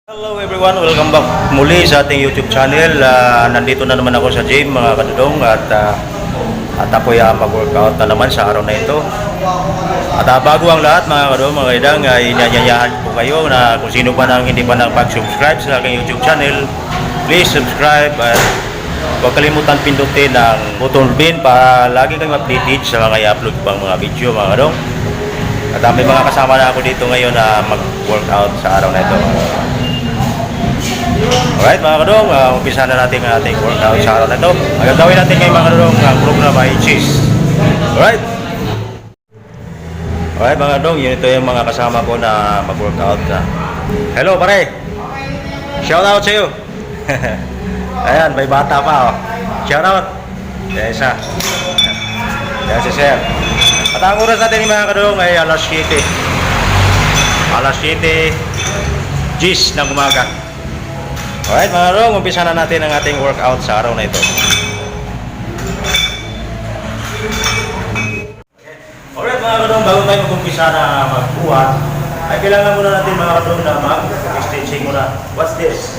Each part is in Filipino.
Hello everyone, welcome back muli sa ating YouTube channel. Nandito na naman ako sa gym mga kadudong at ako'y mag-workout na naman sa araw na ito. At bago ang lahat mga kadudong, mga idang, inanyayahan ko kayo na kung sino pa nang hindi pa nakapag-subscribe sa aking YouTube channel, please subscribe at huwag kalimutan pindutin ang button pin para lagi kayong updated sa mga i-upload pang mga video mga kadudong. At may mga kasama na ako dito ngayon na mag-workout sa araw na ito. Alright mga kadong, umpisa na natin ang ating workout sa araw na ito. Ang gagawin natin ngayon mga kadong, ang program ay cheese. Alright mga kadong, yun ito yung mga kasama ko na mag-workout. Hello pare, shout out sa iyo. Ayan, may bata pa oh. Shout out. Yan isa. Yan si Sir. At ang oras natin mga kadong ay alas 7. Alas 7 Gis ng umaga. Alright mga kadong, umpisa na natin ang ating workout sa araw na ito. Alright mga kadong, bago tayo mag-umpisa na magbuhat, ay kailangan muna natin mga kadong na mag-stretching muna. What's this?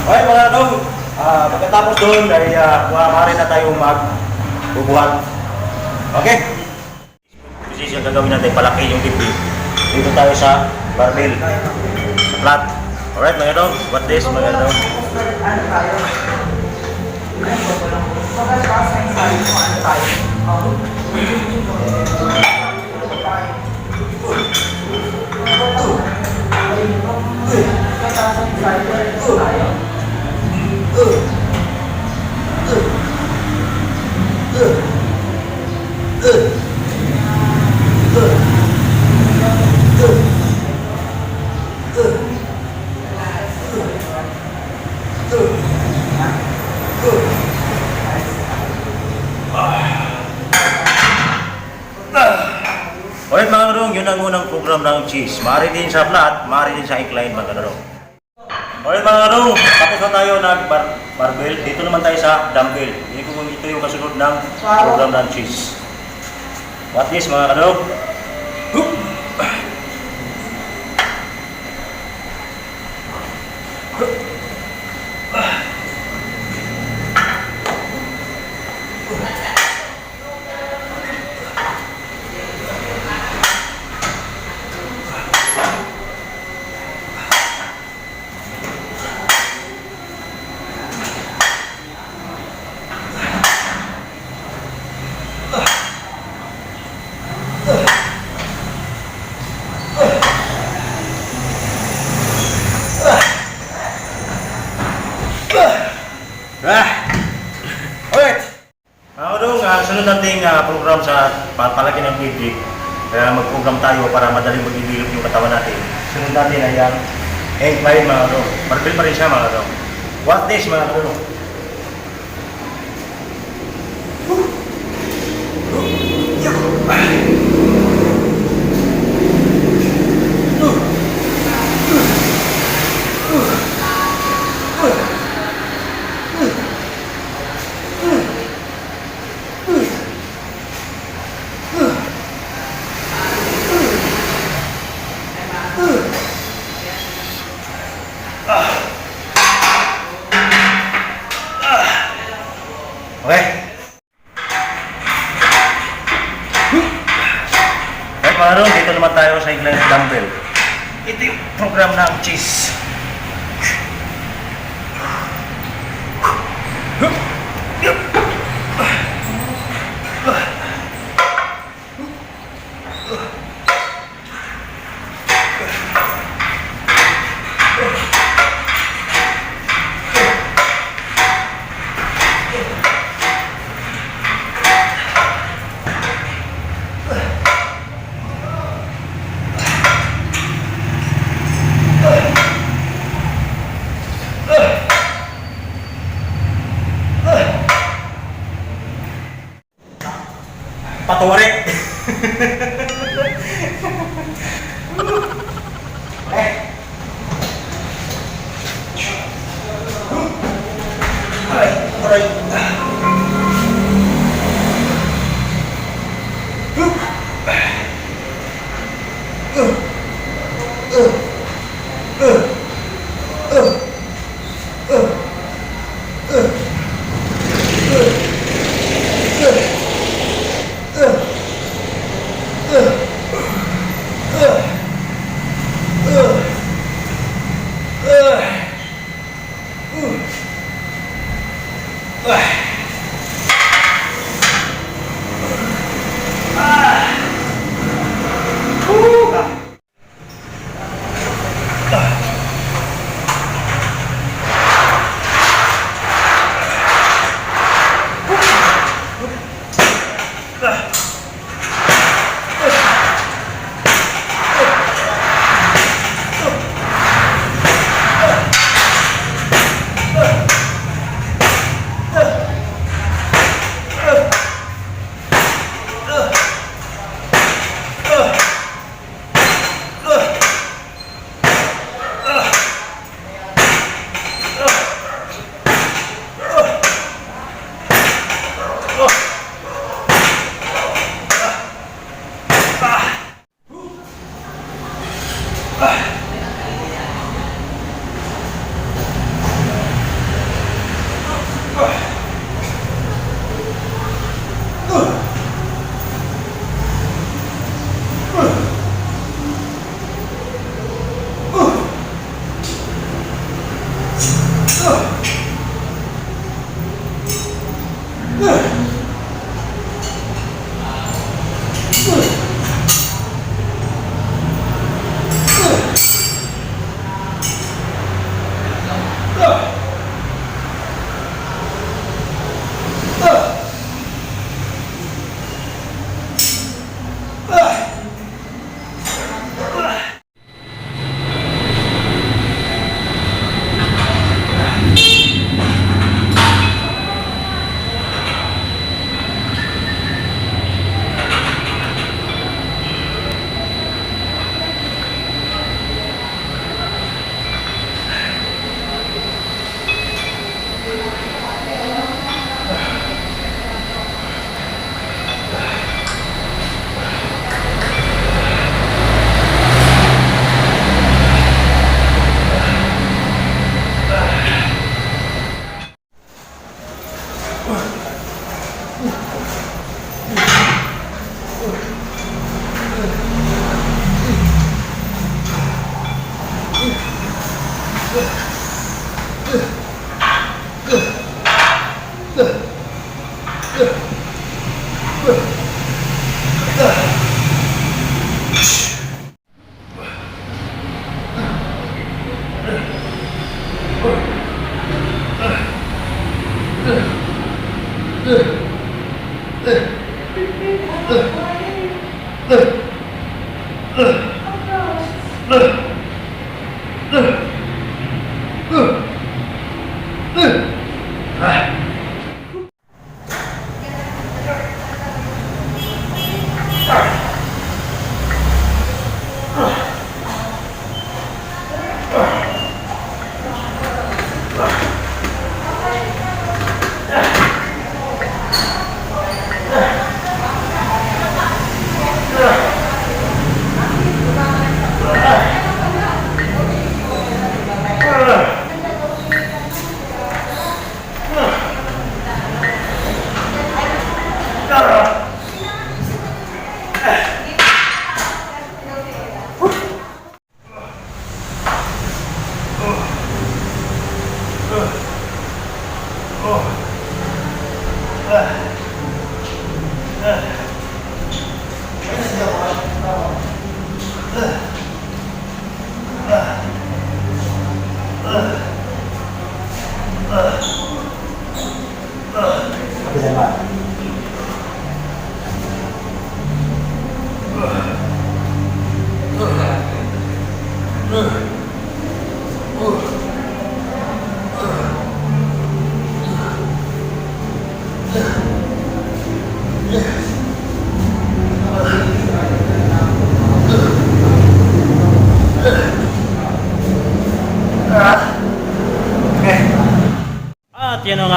Okay mga kadong, pagkatapos doon ay maaari na tayong magbubuhat. Okay? Position gagawin natin, palaki yung dibdib. Dito tayo sa barbell, sa flat. Alright mga kadong, what this mga kadong? Alright mga kadong, yun ang unang program ng cheese. Maaari din sa flat, maaari din sa incline mga kadong. Alright mga kadong, tapos na tayo ng barbell. Dito naman tayo sa dumbbell. Ito yung kasunod ng program ng cheese. What is mga kadong? Alright! Mga kadong, sunod nating program sa palaki ng dibdib. Kaya mag-program tayo para madaling mag-develop yung katawan natin. Sunod natin ay ang incline mga kadong. Barbell pa rin siya mga kadong. What this mga kadong? incline dumbbell. Ito yung program ng cheese. Patuwarik.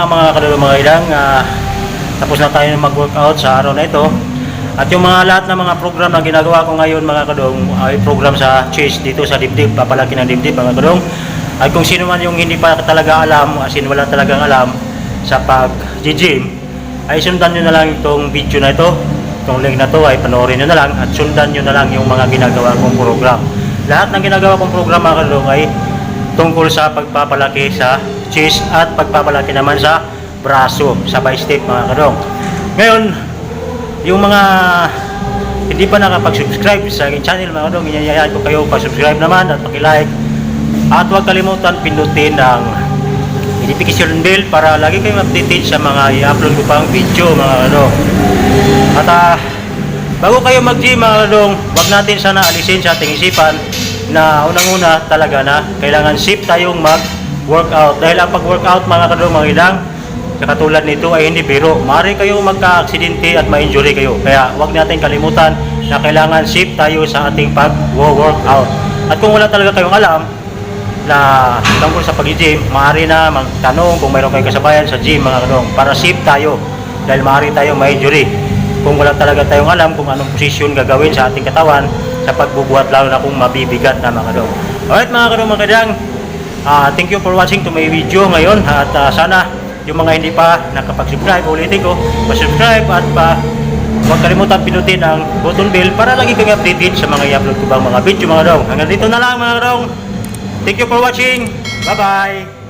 mga kadulong mga idang, tapos na tayo mag-workout sa araw na ito. At yung mga lahat ng mga program na ginagawa ko ngayon mga kadong ay program sa chest dito sa dibdib, papalaki ng dibdib mga kadong. Ay kung sino man yung hindi pa talaga alam, as in wala talagang alam sa pag-gym, ay sundan nyo na lang itong video na ito. Itong link na to ay panoorin nyo na lang at sundan nyo na lang yung mga ginagawa kong program. Lahat ng ginagawa kong program mga kadong ay tungkol sa pagpapalaki sa chest at pagpapalaki naman sa braso, sa bicep mga kadong. Ngayon, yung mga hindi pa nakapag-subscribe sa aking channel mga kadong, inayayaan ko kayo pag-subscribe naman at paki-like. At huwag kalimutan pindutin ang notification bell para lagi kayong updated sa mga i-upload ko pang video mga kadong. At bago kayo mag-gym mga kadong, huwag natin sana alisin sa ating isipan na unang-una talaga na kailangan safe tayong mag-workout. Dahil ang pag-workout mga kadong mga ilang katulad nito ay hindi biro. Maaari kayong magka-aksidente at ma-injury kayo. Kaya huwag natin kalimutan na kailangan safe tayo sa ating pag-workout. At kung wala talaga kayong alam na tungkol sa pag-gym, maaari na magtanong kung mayroon kayong kasabayan sa gym mga kadong para safe tayo. Dahil maaari tayong ma-injury kung wala talaga tayong alam kung anong posisyon gagawin sa ating katawan sa pagbubuhat, lalo na kung mabibigat na mga kadong. Alright mga kadong mga kadang, thank you for watching to my video ngayon. At sana yung mga hindi pa nakapag-subscribe, ulitin ko, pa-subscribe at huwag kalimutan pinutin ang button bell para lagi kang updated sa mga i-upload ko bang mga video mga kadong. Hanggang dito na lang mga kadong. Thank you for watching. Bye bye.